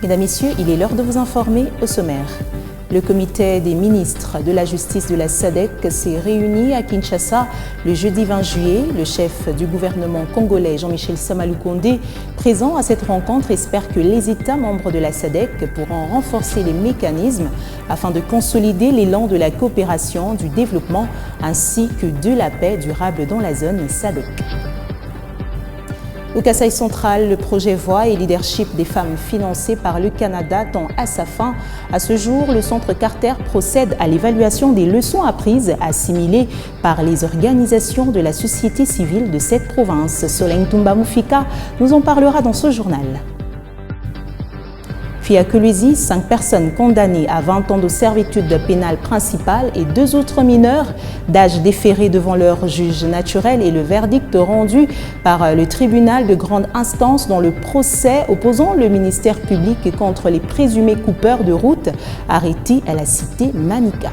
Mesdames, Messieurs, il est l'heure de vous informer au sommaire. Le comité des ministres de la justice de la SADC s'est réuni à Kinshasa le jeudi 20 juillet. Le chef du gouvernement congolais, Jean-Michel Sama-Lukonde, présent à cette rencontre, espère que les États membres de la SADC pourront renforcer les mécanismes afin de consolider l'élan de la coopération, du développement ainsi que de la paix durable dans la zone SADC. Au Kasaï central, le projet Voix et Leadership des femmes financé par le Canada tend à sa fin. À ce jour, le Centre Carter procède à l'évaluation des leçons apprises assimilées par les organisations de la société civile de cette province. Solène Toumba Moufika nous en parlera dans ce journal. À Kolwezi, 5 personnes condamnées à 20 ans de servitude pénale principale et 2 autres mineurs d'âge déféré devant leur juge naturel et le verdict rendu par le tribunal de grande instance dans le procès opposant le ministère public contre les présumés coupeurs de route arrêtés à la cité Manika.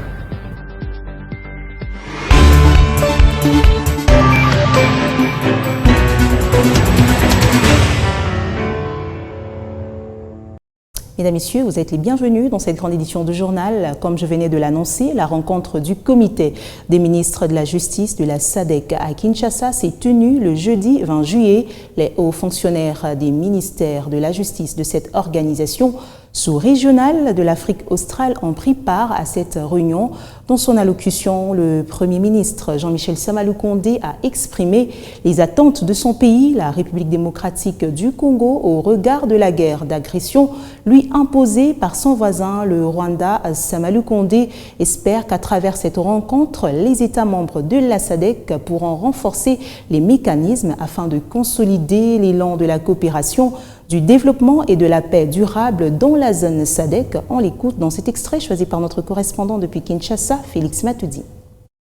Mesdames, Messieurs, vous êtes les bienvenus dans cette grande édition du journal. Comme je venais de l'annoncer, la rencontre du comité des ministres de la justice de la SADC à Kinshasa s'est tenue le jeudi 20 juillet. Les hauts fonctionnaires des ministères de la justice de cette organisation sous-régionale de l'Afrique australe ont pris part à cette réunion. Dans son allocution, le Premier ministre Jean-Michel Sama-Lukonde a exprimé les attentes de son pays, la République démocratique du Congo, au regard de la guerre d'agression lui imposée par son voisin, le Rwanda. Sama-Lukonde espère qu'à travers cette rencontre, les États membres de la SADC pourront renforcer les mécanismes afin de consolider l'élan de la coopération, du développement et de la paix durable dans la zone SADC. On l'écoute dans cet extrait choisi par notre correspondant depuis Kinshasa, Félix Matoudi.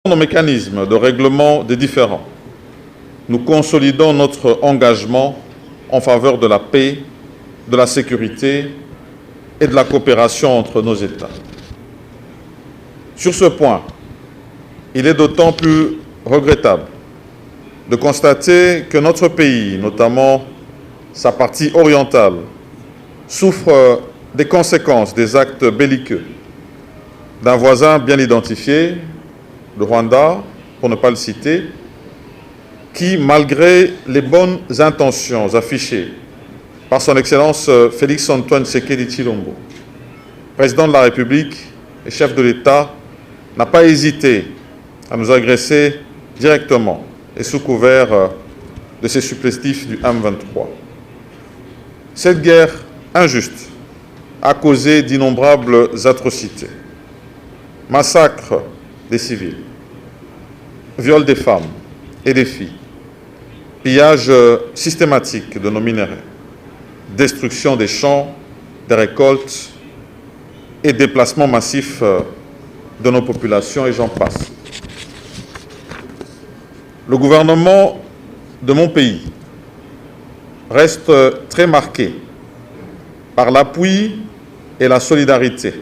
Nos mécanismes de règlement des différends, nous consolidons notre engagement en faveur de la paix, de la sécurité et de la coopération entre nos États. Sur ce point, il est d'autant plus regrettable de constater que notre pays, notamment sa partie orientale, souffre des conséquences des actes belliqueux d'un voisin bien identifié, le Rwanda, pour ne pas le citer, qui, malgré les bonnes intentions affichées par son Excellence Félix-Antoine Tshisekedi Tshilombo, président de la République et chef de l'État, n'a pas hésité à nous agresser directement et sous couvert de ses supplétifs du M23. Cette guerre injuste a causé d'innombrables atrocités, massacres des civils, viols des femmes et des filles, pillage systématique de nos minerais, destruction des champs, des récoltes et déplacement massif de nos populations, et j'en passe. Le gouvernement de mon pays reste très marqué par l'appui et la solidarité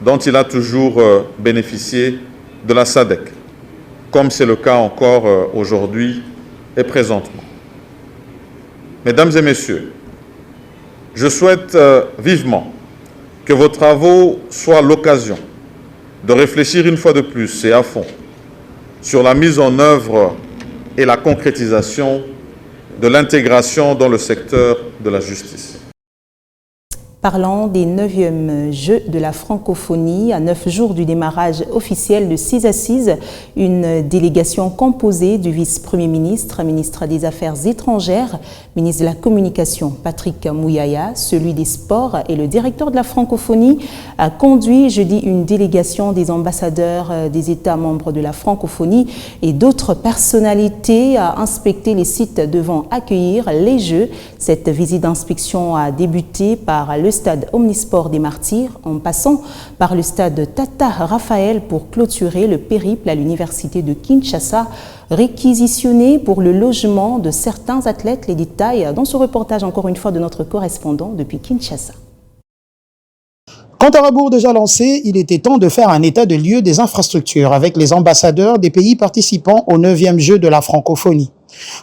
dont il a toujours bénéficié de la SADC, comme c'est le cas encore aujourd'hui et présentement. Mesdames et messieurs, je souhaite vivement que vos travaux soient l'occasion de réfléchir une fois de plus et à fond sur la mise en œuvre et la concrétisation de l'intégration dans le secteur de la justice. Parlant des 9e Jeux de la francophonie, à 9 jours du démarrage officiel de 6 assises, une délégation composée du vice-premier ministre, ministre des Affaires étrangères, ministre de la Communication Patrick Mouyaya, celui des Sports et le directeur de la francophonie a conduit jeudi une délégation des ambassadeurs des États membres de la francophonie et d'autres personnalités à inspecter les sites devant accueillir les Jeux. Cette visite d'inspection a débuté par le stade Omnisport des Martyrs, en passant par le stade Tata Raphaël pour clôturer le périple à l'université de Kinshasa, réquisitionné pour le logement de certains athlètes. Les détails dans ce reportage encore une fois de notre correspondant depuis Kinshasa. Compte à rebours déjà lancé, il était temps de faire un état de lieu des infrastructures avec les ambassadeurs des pays participants au 9e Jeu de la francophonie.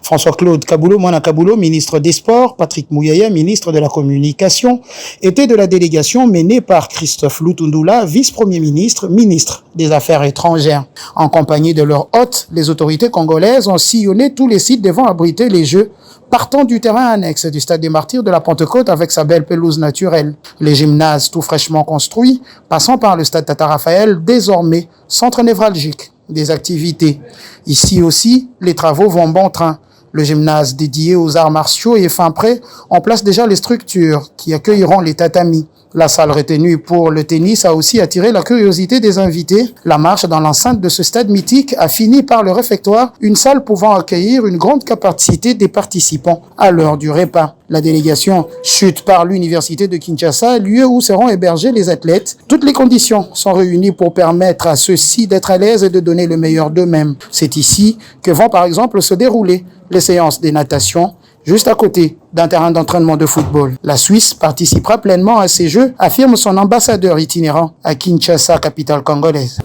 François-Claude Kaboulou, Mwana Kaboulou, ministre des Sports, Patrick Mouyaya, ministre de la Communication, étaient de la délégation menée par Christophe Lutundula, vice-premier ministre, ministre des Affaires étrangères. En compagnie de leur hôte, les autorités congolaises ont sillonné tous les sites devant abriter les Jeux, partant du terrain annexe du Stade des Martyrs de la Pentecôte avec sa belle pelouse naturelle. Les gymnases tout fraîchement construits, passant par le Stade Tata Raphaël, désormais centre névralgique des activités. Ici aussi, les travaux vont bon train. Le gymnase dédié aux arts martiaux est fin prêt, en place déjà les structures qui accueilleront les tatamis. La salle retenue pour le tennis a aussi attiré la curiosité des invités. La marche dans l'enceinte de ce stade mythique a fini par le réfectoire, une salle pouvant accueillir une grande capacité des participants à l'heure du repas. La délégation chute par l'université de Kinshasa, lieu où seront hébergés les athlètes. Toutes les conditions sont réunies pour permettre à ceux-ci d'être à l'aise et de donner le meilleur d'eux-mêmes. C'est ici que vont par exemple se dérouler les séances de natation, juste à côté d'un terrain d'entraînement de football. La Suisse participera pleinement à ces Jeux, affirme son ambassadeur itinérant à Kinshasa, capitale congolaise.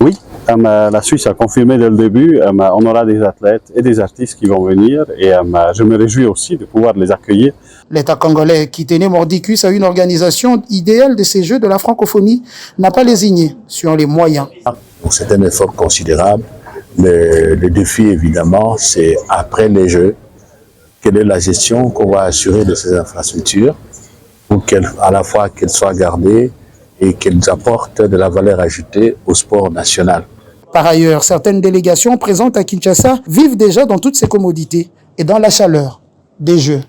Oui, la Suisse a confirmé dès le début, on aura des athlètes et des artistes qui vont venir et je me réjouis aussi de pouvoir les accueillir. L'État congolais, qui tenait mordicus à une organisation idéale de ces Jeux de la francophonie, n'a pas lésigné sur les moyens. C'est un effort considérable. Le défi, évidemment, c'est après les Jeux, quelle est la gestion qu'on va assurer de ces infrastructures pour qu'à la fois qu'elles soient gardées et qu'elles apportent de la valeur ajoutée au sport national. Par ailleurs, certaines délégations présentes à Kinshasa vivent déjà dans toutes ces commodités et dans la chaleur des Jeux.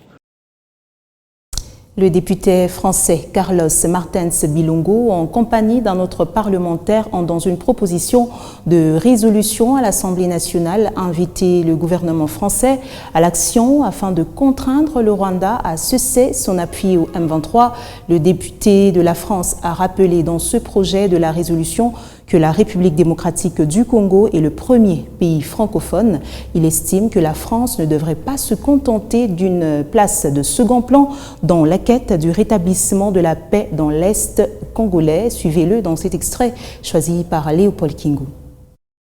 Le député français Carlos Martens Bilongo, en compagnie d'un autre parlementaire, ont dans une proposition de résolution à l'Assemblée nationale invité le gouvernement français à l'action afin de contraindre le Rwanda à cesser son appui au M23. Le député de la France a rappelé dans ce projet de la résolution que la République démocratique du Congo est le premier pays francophone. Il estime que la France ne devrait pas se contenter d'une place de second plan dans la quête du rétablissement de la paix dans l'Est congolais. Suivez-le dans cet extrait choisi par Léopold Kingu.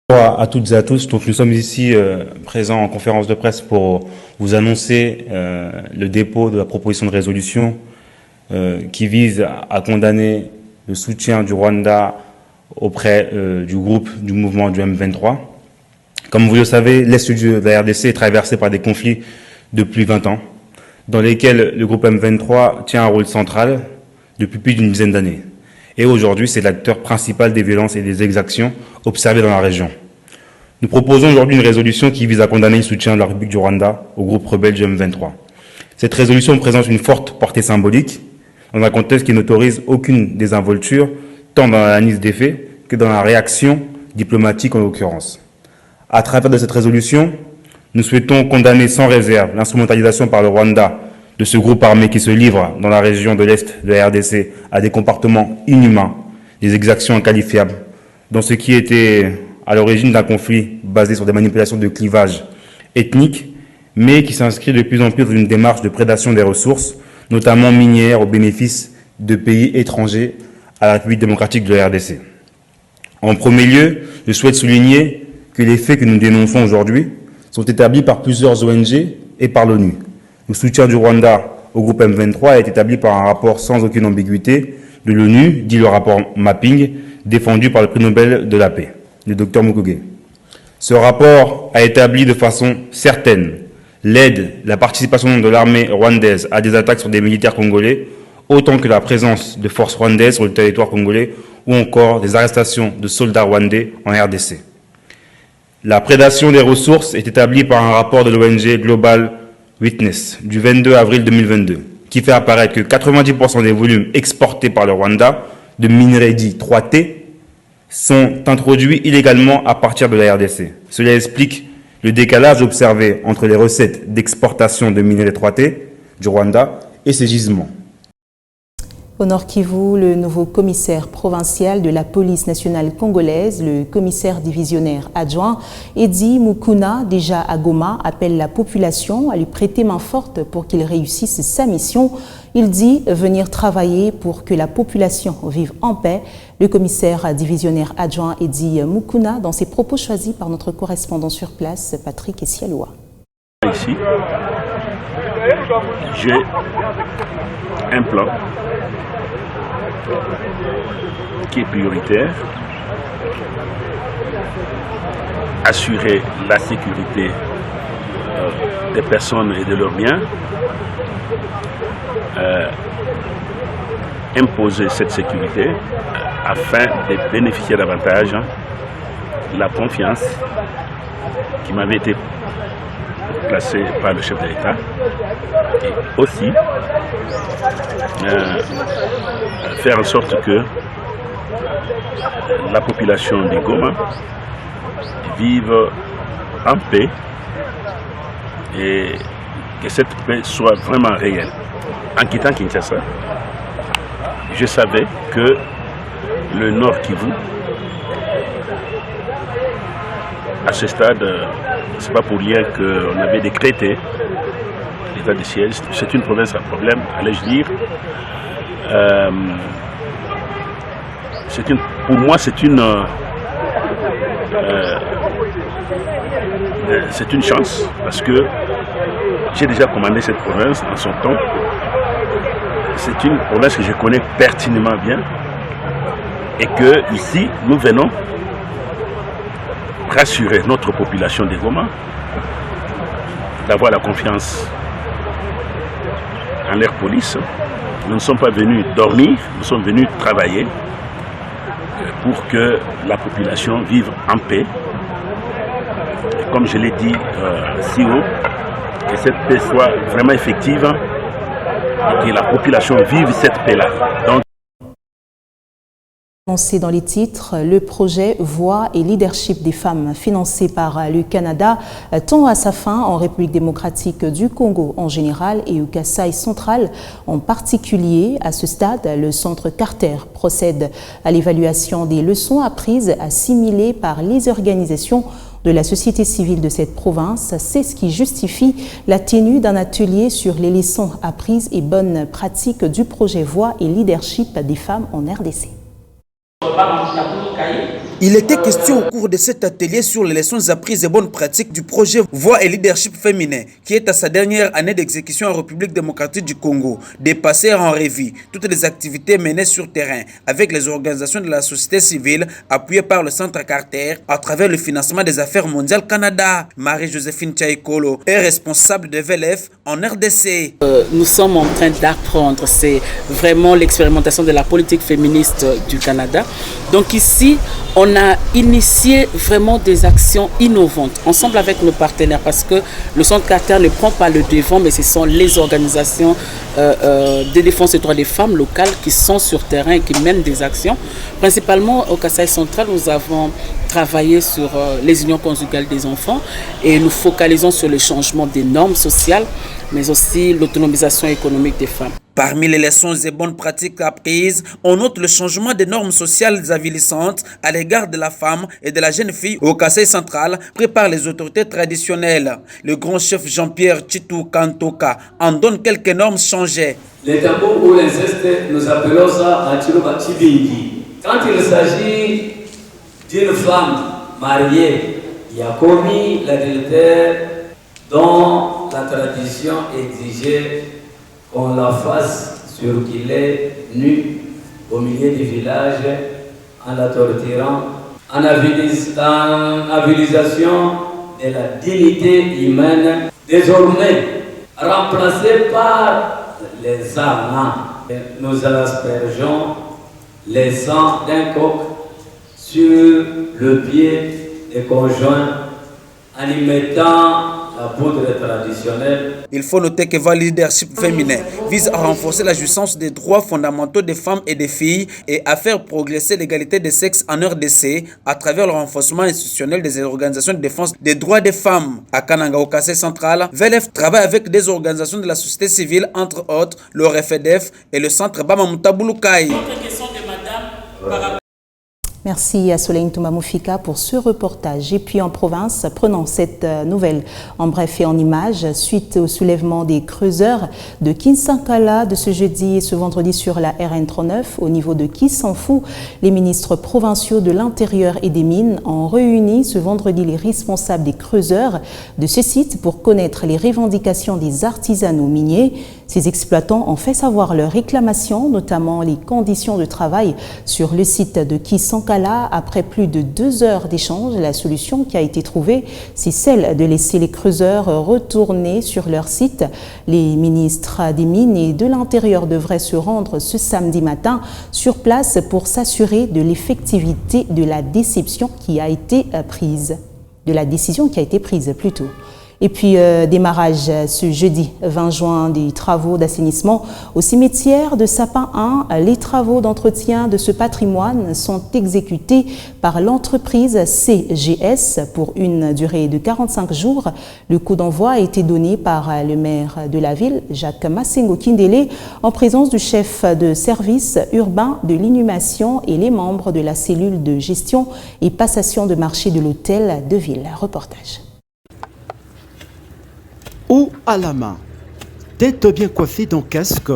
Bonjour à toutes et à tous. Donc, nous sommes ici présents en conférence de presse pour vous annoncer le dépôt de la proposition de résolution qui vise à condamner le soutien du Rwanda auprès du groupe du mouvement du M23. Comme vous le savez, l'Est de la RDC est traversé par des conflits depuis 20 ans, dans lesquels le groupe M23 tient un rôle central depuis plus d'une dizaine d'années. Et aujourd'hui, c'est l'acteur principal des violences et des exactions observées dans la région. Nous proposons aujourd'hui une résolution qui vise à condamner le soutien de la République du Rwanda au groupe rebelle du M23. Cette résolution présente une forte portée symbolique dans un contexte qui n'autorise aucune désinvolture, tant dans l'analyse des faits que dans la réaction diplomatique en l'occurrence. À travers de cette résolution, nous souhaitons condamner sans réserve l'instrumentalisation par le Rwanda de ce groupe armé qui se livre dans la région de l'Est de la RDC à des comportements inhumains, des exactions inqualifiables, dans ce qui était à l'origine d'un conflit basé sur des manipulations de clivage ethnique, mais qui s'inscrit de plus en plus dans une démarche de prédation des ressources, notamment minières, au bénéfice de pays étrangers à la République démocratique de la RDC. En premier lieu, je souhaite souligner que les faits que nous dénonçons aujourd'hui sont établis par plusieurs ONG et par l'ONU. Le soutien du Rwanda au groupe M23 est établi par un rapport sans aucune ambiguïté de l'ONU, dit le rapport Mapping, défendu par le prix Nobel de la paix, le Dr Mukwege. Ce rapport a établi de façon certaine l'aide, la participation de l'armée rwandaise à des attaques sur des militaires congolais, autant que la présence de forces rwandaises sur le territoire congolais ou encore des arrestations de soldats rwandais en RDC. La prédation des ressources est établie par un rapport de l'ONG Global Witness du 22 avril 2022 qui fait apparaître que 90% des volumes exportés par le Rwanda de minerais dits 3T sont introduits illégalement à partir de la RDC. Cela explique le décalage observé entre les recettes d'exportation de minerais 3T du Rwanda et ses gisements. Au Nord Kivu, le nouveau commissaire provincial de la police nationale congolaise, le commissaire divisionnaire adjoint Eddy Mukuna, déjà à Goma, appelle la population à lui prêter main forte pour qu'il réussisse sa mission. Il dit venir travailler pour que la population vive en paix. Le commissaire divisionnaire adjoint Eddy Mukuna, dans ses propos choisis par notre correspondant sur place, Patrick Essialoua. ici, j'ai un plan qui est prioritaire, assurer la sécurité des personnes et de leurs biens, imposer cette sécurité afin de bénéficier davantage de la confiance qui m'avait été placée par le chef de l'État, et aussi faire en sorte que la population de Goma vive en paix et que cette paix soit vraiment réelle. En quittant Kinshasa, je savais que le Nord Kivu, à ce stade, c'est pas pour rien qu'on avait décrété l'état de siège. C'est une province à problème, allais-je dire. Pour moi, c'est une chance parce que j'ai déjà commandé cette province en son temps. C'est une province que je connais pertinemment bien et que ici nous venons rassurer notre population de Goma, d'avoir la confiance en leur police. Nous ne sommes pas venus dormir, nous sommes venus travailler pour que la population vive en paix. Et comme je l'ai dit si haut, que cette paix soit vraiment effective et que la population vive cette paix-là. Donc, annoncé dans les titres, le projet Voix et Leadership des femmes financé par le Canada tend à sa fin en République démocratique du Congo en général et au Kasaï central en particulier. À ce stade, le Centre Carter procède à l'évaluation des leçons apprises assimilées par les organisations de la société civile de cette province. C'est ce qui justifie la tenue d'un atelier sur les leçons apprises et bonnes pratiques du projet Voix et Leadership des femmes en RDC. Il était question au cours de cet atelier sur les leçons apprises et bonnes pratiques du projet Voix et Leadership féminin, qui est à sa dernière année d'exécution en République démocratique du Congo, de passer en revue toutes les activités menées sur terrain avec les organisations de la société civile appuyées par le Centre Carter à travers le financement des Affaires mondiales Canada. Marie-Joséphine Tchaïkolo est responsable de VLF en RDC. Nous sommes en train d'apprendre, c'est vraiment l'expérimentation de la politique féministe du Canada. Donc ici, on a initié vraiment des actions innovantes ensemble avec nos partenaires parce que le Centre Carter ne prend pas le devant, mais ce sont les organisations de défense des droits des femmes locales qui sont sur terrain et qui mènent des actions. Principalement au Kasaï central, nous avons travaillé sur les unions conjugales des enfants et nous focalisons sur le changement des normes sociales, mais aussi l'autonomisation économique des femmes. Parmi les leçons et bonnes pratiques apprises, on note le changement des normes sociales avilissantes à l'égard de la femme et de la jeune fille au Kasaï central pris par les autorités traditionnelles. Le grand chef Jean-Pierre Chitou Kantoka en donne quelques normes changées. Les tabous ou les gestes, nous appelons ça Achiroba Chibingi. Quand il s'agit d'une femme mariée, il y a commis l'adultère dont la tradition exigeait qu'on la fasse sur qu'il est nu au milieu du village en la torturant, en avilisation de la dignité humaine, désormais remplacée par les amants. Nous aspergeons les sangs d'un coq sur le pied des conjoints en y mettant la poudre traditionnelle. Il faut noter que le leadership féminin vise à renforcer la jouissance des droits fondamentaux des femmes et des filles et à faire progresser l'égalité des sexes en RDC à travers le renforcement institutionnel des organisations de défense des droits des femmes. À Kananga, au Kasaï central, VLF travaille avec des organisations de la société civile, entre autres le RFDF et le Centre Bama Mutabulukai. Merci à Soleil Toumamofika pour ce reportage. Et puis en province, prenons cette nouvelle en bref et en images. Suite au soulèvement des creuseurs de Kinsankala de ce jeudi et ce vendredi sur la RN39 au niveau de Kisanfou, les ministres provinciaux de l'Intérieur et des Mines ont réuni ce vendredi les responsables des creuseurs de ce site pour connaître les revendications des artisanaux miniers. Ces exploitants ont fait savoir leurs réclamations, notamment les conditions de travail sur le site de Kisankala. Après plus de 2 heures d'échange, la solution qui a été trouvée, c'est celle de laisser les creuseurs retourner sur leur site. Les ministres des Mines et de l'Intérieur devraient se rendre ce samedi matin sur place pour s'assurer de l'effectivité de la décision qui a été prise. Et puis, démarrage ce jeudi 20 juin des travaux d'assainissement au cimetière de Sapin 1. Les travaux d'entretien de ce patrimoine sont exécutés par l'entreprise CGS pour une durée de 45 jours. Le coup d'envoi a été donné par le maire de la ville, Jacques Massengo Kindele, en présence du chef de service urbain de l'inhumation et les membres de la cellule de gestion et passation de marché de l'hôtel de ville. Reportage. Haut à la main, tête bien coiffée dans casque,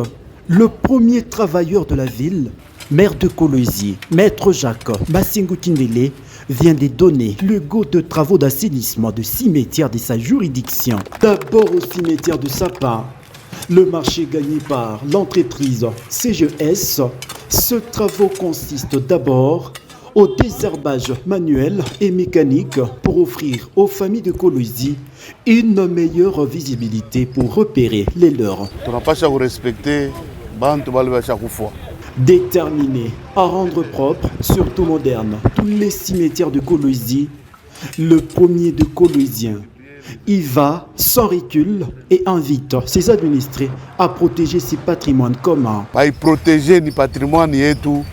le premier travailleur de la ville, maire de Kolwezi, maître Jacques Massengo Kindele, vient de donner le go de travaux d'assainissement de cimetière de sa juridiction. D'abord au cimetière de Sapin, le marché gagné par l'entreprise CGS. Ce travaux consiste d'abord au désherbage manuel et mécanique pour offrir aux familles de Kolwezi une meilleure visibilité pour repérer les leurs. Déterminé à rendre propre, surtout moderne, tous les cimetières de Kolwezi, le premier de Kolweziens y va sans recul et invite ses administrés à protéger ses patrimoines communs. Pas protéger ni patrimoine ni tout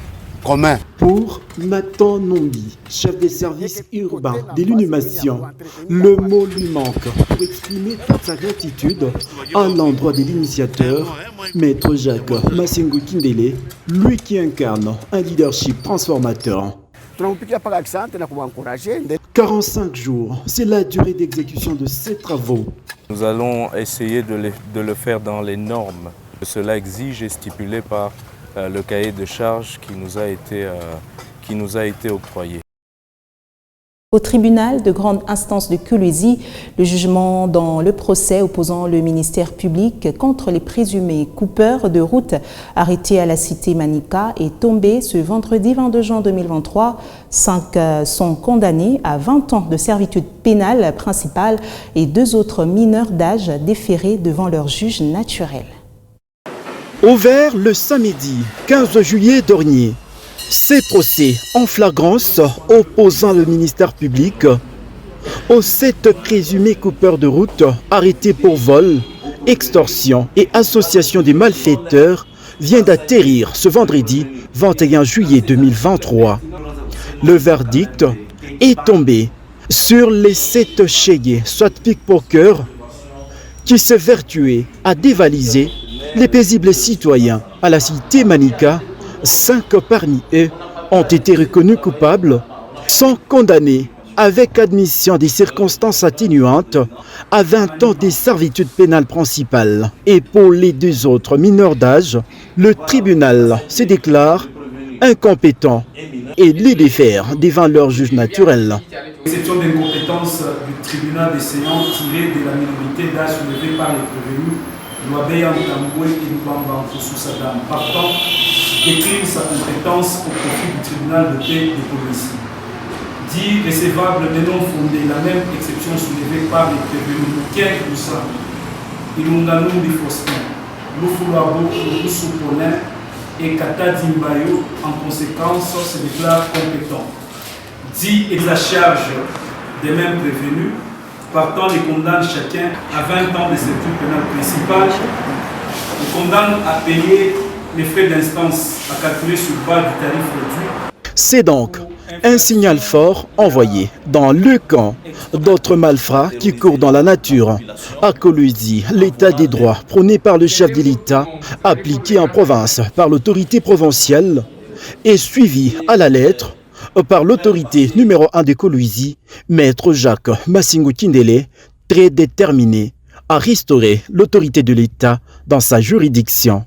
commun. Pour Nathan Nombi, chef des services urbains de l'inhumation, le mot lui manque pour exprimer toute sa gratitude à l'endroit de l'initiateur, maître Jacques Massengo Kindele, lui qui incarne un leadership transformateur. 45 jours, c'est la durée d'exécution de ces travaux. Nous allons essayer de le faire dans les normes que cela exige et stipulé par le cahier de charges qui nous a été octroyé. Au tribunal de grande instance de Kolwezi, le jugement dans le procès opposant le ministère public contre les présumés coupeurs de route arrêtés à la cité Manika est tombé ce vendredi 22 juin 2023. 5 sont condamnés à 20 ans de servitude pénale principale et 2 autres mineurs d'âge déférés devant leur juge naturel. Ouvert le samedi 15 juillet dernier, ces procès en flagrance opposant le ministère public aux 7 présumés coupeurs de route arrêtés pour vol, extorsion et association des malfaiteurs vient d'atterrir ce vendredi 21 juillet 2023. Le verdict est tombé sur les 7 chégués, soit pickpockers, qui se vertuaient à dévaliser les paisibles citoyens à la cité Manika. 5 parmi eux ont été reconnus coupables, sont condamnés avec admission des circonstances atténuantes à 20 ans de servitude pénale principale. Et pour les 2 autres mineurs d'âge, le tribunal se déclare incompétent et les défère devant leur juge naturel. Exception d'incompétence du tribunal des séants tirée de la minorité d'âge soulevée par les prévenus, Loabeya Ntambwe et Mbamba Mfosu Sadam, partant décrire sa compétence au profit du tribunal de paix de Kolwezi. Dit recevable mais non fondé, la même exception soulevée par les prévenus Mouken Moussa, Ilunganou Bifostin, Lufulabo Lusuponin et Kata Dimbayo, en conséquence, se déclare compétent. Dit exacharge des mêmes prévenus, partant les condamne chacun à 20 ans de servitude pénale principale, les condamne à payer les frais d'instance à calculer sur base du tarif réduit. C'est donc un signal fort envoyé dans le camp d'autres malfrats qui courent dans la nature. À Kolwezi, l'état des droits prôné par le chef de l'État, appliqué en province par l'autorité provinciale, est suivi à la lettre par l'autorité numéro 1 de Kolwezi, Maître Jacques Massingo Kindele, très déterminé à restaurer l'autorité de l'État dans sa juridiction.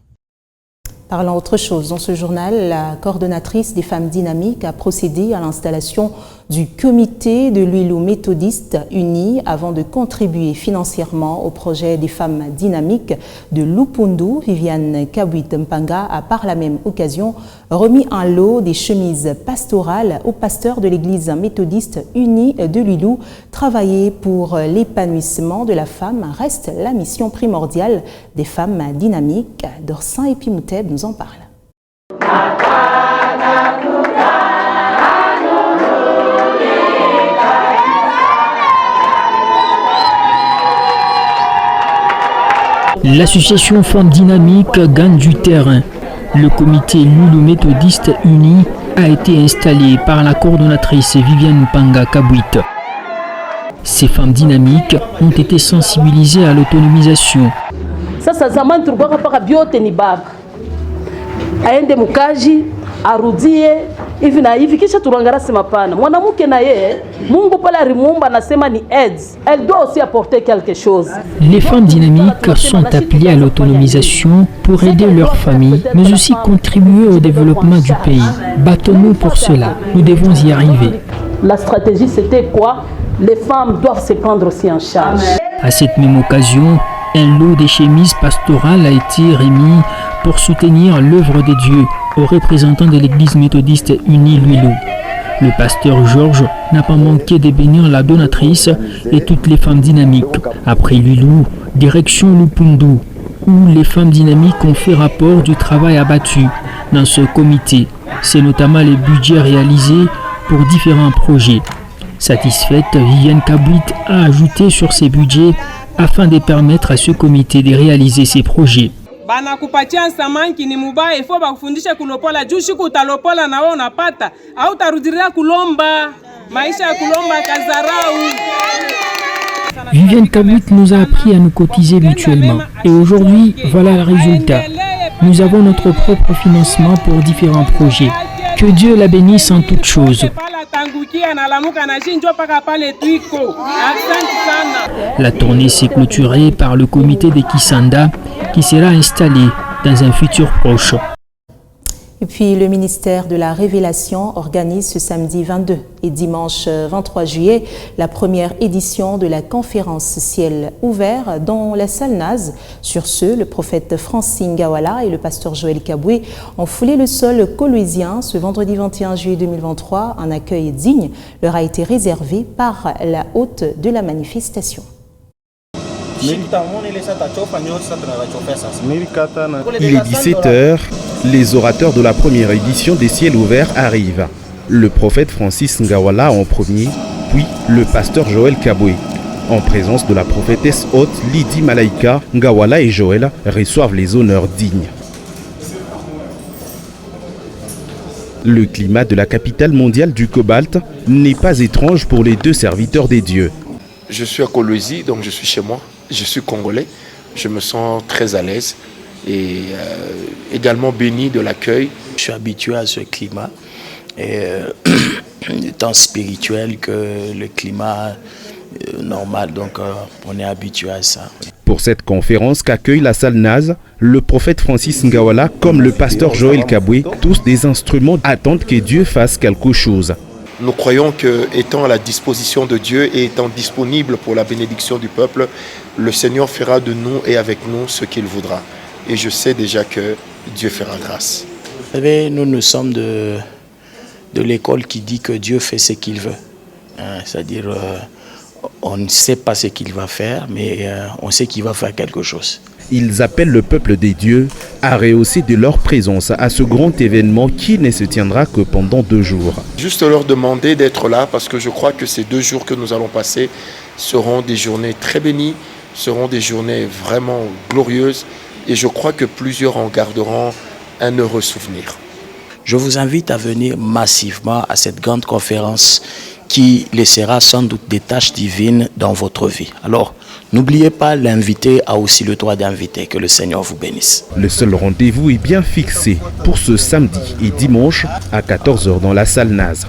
Parlant autre chose, dans ce journal, la coordonnatrice des femmes dynamiques a procédé à l'installation du comité de l'Uilu méthodiste uni avant de contribuer financièrement au projet des femmes dynamiques de Lupundu. Viviane Kabuit-Mpanga a par la même occasion remis un lot des chemises pastorales aux pasteurs de l'église méthodiste unie de l'Uilu. Travailler pour l'épanouissement de la femme reste la mission primordiale des femmes dynamiques. Dorsin Epimouteb nous en parle. L'association Femmes Dynamiques gagne du terrain. Le comité L'Uilu méthodiste uni a été installé par la coordonnatrice Viviane Mpanga Kabuit. Ces femmes dynamiques ont été sensibilisées à l'autonomisation. Sasa zamani tulikuwa mpaka biote ni baba aende mkaji arudie hivi na hivi, kisha tunaangalia sema pana mwanamke na yeye Mungu pale alimuumba anasema ni aids, elle doit aussi apporter quelque chose. Les femmes dynamiques sont appelées à l'autonomisation pour aider leurs familles, mais aussi contribuer au développement du pays. Battons-nous pour cela, nous devons y arriver. La stratégie c'était quoi? Les femmes doivent se prendre aussi en charge. À cette même occasion, un lot des chemises pastorales a été remis pour soutenir l'œuvre de Dieu aux représentants de l'église méthodiste unie L'Uilu. Le pasteur Georges n'a pas manqué de bénir la donatrice et toutes les femmes dynamiques. Après L'Uilu, direction Lupundu, où les femmes dynamiques ont fait rapport du travail abattu dans ce comité. C'est notamment les budgets réalisés pour différents projets. Satisfaite, Viviane Kabuit a ajouté sur ces budgets afin de permettre à ce comité de réaliser ses projets. Banakupatia samanki ni mubaya, ifo bakufundisha kulopola juu siku utalopola na wewe unapata au utarudilia kulomba. Maisha ya kulomba kazarau. Viviane Kabuit nous a appris à nous cotiser mutuellement et aujourd'hui, voilà le résultat. Nous avons notre propre financement pour différents projets. Que Dieu la bénisse en toutes choses. La tournée s'est clôturée par le comité de Kisanda qui sera installé dans un futur proche. Et puis le ministère de la Révélation organise ce samedi 22 et dimanche 23 juillet la première édition de la conférence Ciel ouvert dans la salle Naz. Sur ce, le prophète Francine Ngawala et le pasteur Joël Kaboué ont foulé le sol coloésien ce vendredi 21 juillet 2023. Un accueil digne leur a été réservé par la hôte de la manifestation. Il est 17h, les orateurs de la première édition des Ciels ouverts arrivent. Le prophète Francis Ngawala en premier, puis le pasteur Joël Kaboué. En présence de la prophétesse haute Lydie Malaika, Ngawala et Joël reçoivent les honneurs dignes. Le climat de la capitale mondiale du cobalt n'est pas étrange pour les deux serviteurs des dieux. Je suis à Kolwezi, donc je suis chez moi. Je suis congolais, je me sens très à l'aise et également béni de l'accueil. Je suis habitué à ce climat, et tant spirituel que le climat normal, donc on est habitué à ça. Pour cette conférence qu'accueille la salle Naz, le prophète Francis Ngawala comme le pasteur Joël Kaboué, tous des instruments attendent que Dieu fasse quelque chose. Nous croyons qu'étant à la disposition de Dieu et étant disponible pour la bénédiction du peuple, le Seigneur fera de nous et avec nous ce qu'il voudra. Et je sais déjà que Dieu fera grâce. Vous savez, nous sommes de l'école qui dit que Dieu fait ce qu'il veut. C'est-à-dire, on ne sait pas ce qu'il va faire, mais on sait qu'il va faire quelque chose. Ils appellent le peuple des dieux à rehausser de leur présence à ce grand événement qui ne se tiendra que pendant 2 jours. Juste leur demander d'être là parce que je crois que ces 2 jours que nous allons passer seront des journées très bénies, seront des journées vraiment glorieuses et je crois que plusieurs en garderont un heureux souvenir. Je vous invite à venir massivement à cette grande conférence qui laissera sans doute des tâches divines dans votre vie. Alors, n'oubliez pas, l'invité a aussi le droit d'inviter. Que le Seigneur vous bénisse. Le seul rendez-vous est bien fixé pour ce samedi et dimanche à 14h dans la salle Naz.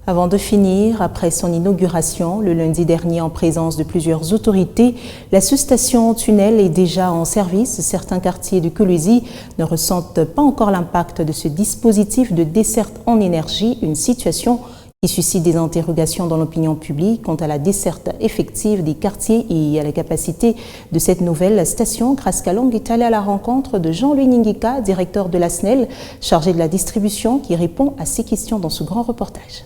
Avant de finir, après son inauguration, le lundi dernier en présence de plusieurs autorités, la sous-station tunnel est déjà en service. Certains quartiers de Kolwezi ne ressentent pas encore l'impact de ce dispositif de desserte en énergie, une situation qui suscite des interrogations dans l'opinion publique quant à la desserte effective des quartiers et à la capacité de cette nouvelle station. Kraskalong est allé à la rencontre de Jean-Louis Ningika, directeur de la SNEL, chargé de la distribution, qui répond à ces questions dans ce grand reportage.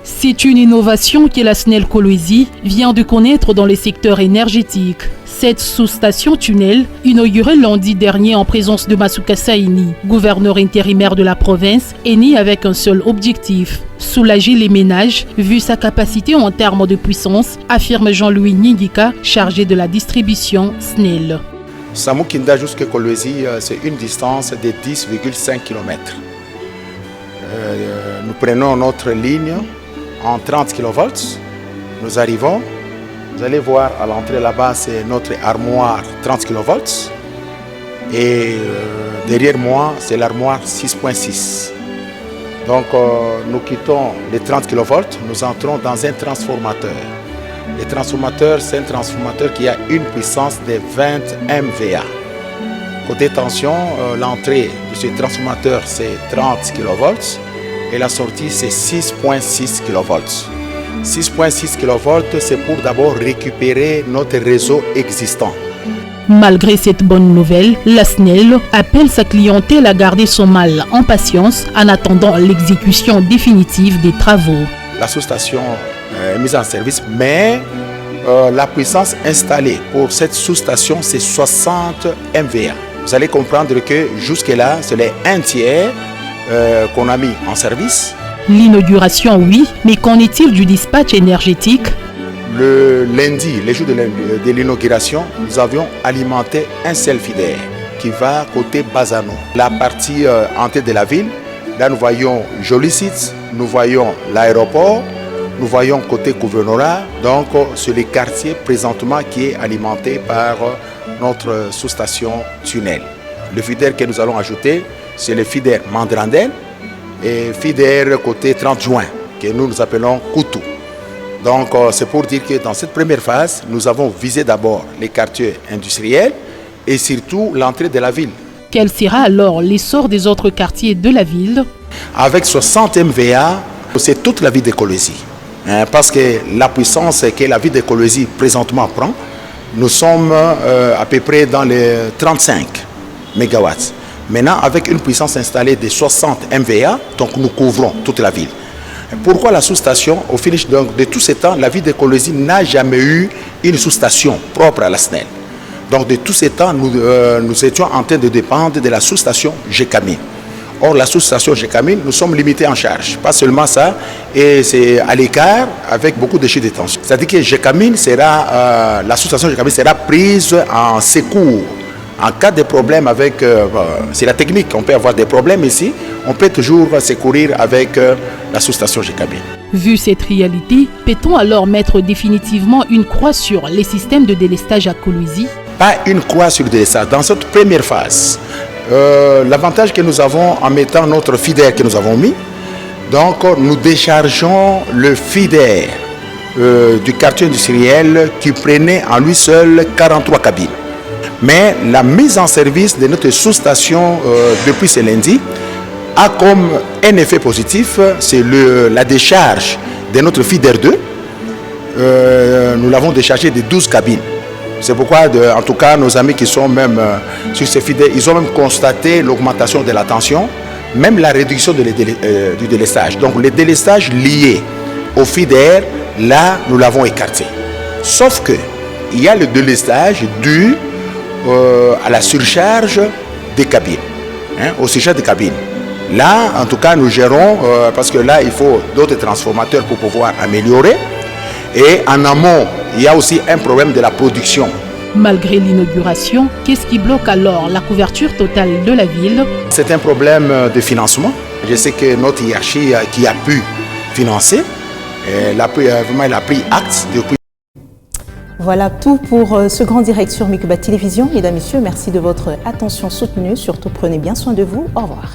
C'est une innovation que la SNEL Kolwezi vient de connaître dans le secteur énergétique. Cette sous-station tunnel, inaugurée lundi dernier en présence de Masuka Saini, gouverneur intérimaire de la province, est née avec un seul objectif: soulager les ménages, vu sa capacité en termes de puissance, affirme Jean-Louis Ningika, chargé de la distribution SNEL. Samukinda jusqu'à Kolwezi, c'est une distance de 10,5 km. Nous prenons notre ligne en 30 kV, nous arrivons, vous allez voir à l'entrée là-bas, c'est notre armoire 30 kV et derrière moi, c'est l'armoire 6.6. Donc nous quittons les 30 kV, nous entrons dans un transformateur. Le transformateur, c'est un transformateur qui a une puissance de 20 MVA. Côté tension, l'entrée de ce transformateur, c'est 30 kV. Et la sortie, c'est 6.6 kV. 6.6 kV, c'est pour d'abord récupérer notre réseau existant. Malgré cette bonne nouvelle, la SNEL appelle sa clientèle à garder son mal en patience en attendant l'exécution définitive des travaux. La sous-station est mise en service, mais la puissance installée pour cette sous-station, c'est 60 MVA. Vous allez comprendre que jusque-là, c'est les 1 tiers qu'on a mis en service. L'inauguration, oui, mais qu'en est-il du dispatch énergétique? Le lundi, le jour de l'inauguration, nous avions alimenté un seul feeder qui va côté Bazano. La partie entrée de la ville, là nous voyons Jolicite, nous voyons l'aéroport, nous voyons côté gouvernorat, donc c'est le quartier présentement qui est alimenté par notre sous-station tunnel. Le feeder que nous allons ajouter, c'est le feeder Mandrandel et feeder côté 30 juin, que nous appelons Koutou. Donc c'est pour dire que dans cette première phase, nous avons visé d'abord les quartiers industriels et surtout l'entrée de la ville. Quel sera alors l'essor des autres quartiers de la ville? Avec 60 MVA, c'est toute la ville de Kolwezi. Parce que la puissance que la ville de Kolwezi présentement prend, nous sommes à peu près dans les 35 MW. Maintenant, avec une puissance installée de 60 MVA, donc nous couvrons toute la ville. Pourquoi la sous-station? Au finish de tout ce temps, la ville de Kolwezi n'a jamais eu une sous-station propre à la SNEL. Donc de tout ce temps, nous étions en train de dépendre de la sous-station Gécamine. Or, la sous-station Gécamine, nous sommes limités en charge. Pas seulement ça, et c'est à l'écart avec beaucoup de chutes de tension. C'est-à-dire que Gécamine sera, la sous-station Gécamine sera prise en secours. En cas de problème avec, c'est la technique, on peut avoir des problèmes ici, on peut toujours secourir avec la sous-station Gécamine. Vu cette réalité, peut-on alors mettre définitivement une croix sur les systèmes de délestage à Kolwezi? Pas une croix sur le délestage. Dans cette première phase, l'avantage que nous avons en mettant notre feeder que nous avons mis, donc nous déchargeons le feeder du quartier industriel qui prenait en lui seul 43 cabines. Mais la mise en service de notre sous-station depuis ce lundi a comme un effet positif, c'est la décharge de notre feeder 2. Nous l'avons déchargé de 12 cabines. C'est pourquoi, en tout cas, nos amis qui sont même sur ces feeder, ils ont même constaté l'augmentation de la tension, même la réduction du délestage. Donc le délestage lié au feeder, là, nous l'avons écarté. Sauf que il y a le délestage dû à la surcharge des cabines, au surcharge des cabines. Là, en tout cas, nous gérons, parce que là, il faut d'autres transformateurs pour pouvoir améliorer. Et en amont, il y a aussi un problème de la production. Malgré l'inauguration, qu'est-ce qui bloque alors la couverture totale de la ville? C'est un problème de financement. Je sais que notre hiérarchie qui a pu financer, elle a pris acte depuis. Voilà tout pour ce grand direct sur Mikuba Télévision. Mesdames, Messieurs, merci de votre attention soutenue. Surtout, prenez bien soin de vous. Au revoir.